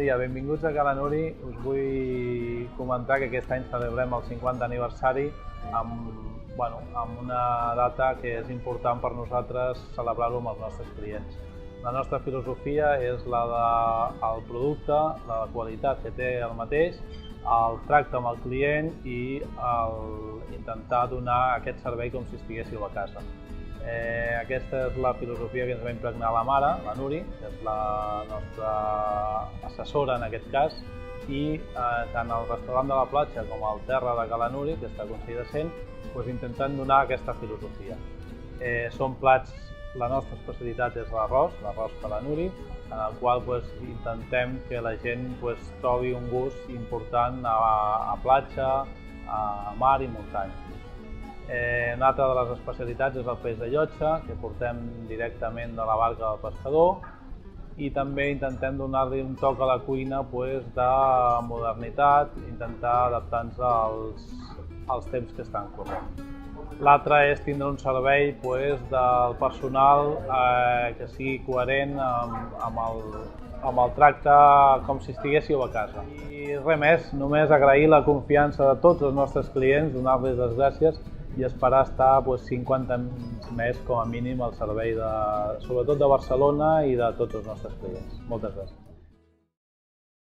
dia, benvinguts a Cala Nuri. Us vull comentar que aquest any celebrem el 50 aniversari amb una data que és important per nosaltres celebrar-ho amb els nostres clients. La nostra filosofia és la del producte, la qualitat que té el mateix, el tracte amb el client i intentar donar aquest servei com si estiguéssiu a casa. Aquesta és la filosofia que ens va impregnar la mare, la Nuri, que és la nostra assessora en aquest cas, i tant el restaurant de la platja com el terra de Cala Nuri, que està aconseguida sent, intentant donar aquesta filosofia. Són plats, la nostra especialitat és l'arròs Cala Nuri, en el qual intentem que la gent trobi un gust important a platja, a mar i muntanya. Una altra de les especialitats és el peix de llotja, que portem directament de la barca del pescador, i també intentem donar-li un toc a la cuina de modernitat, intentar adaptar-nos als temps que estan corrent. L'altre és tindre un servei del personal que sigui coherent amb el tracte com si estiguéssiu a casa. I res més, només agrair la confiança de tots els nostres clients, donar-los les gràcies i esperar estar 50 anys més com a mínim al servei sobretot de Barcelona i de tots els nostres clients. Moltes gràcies.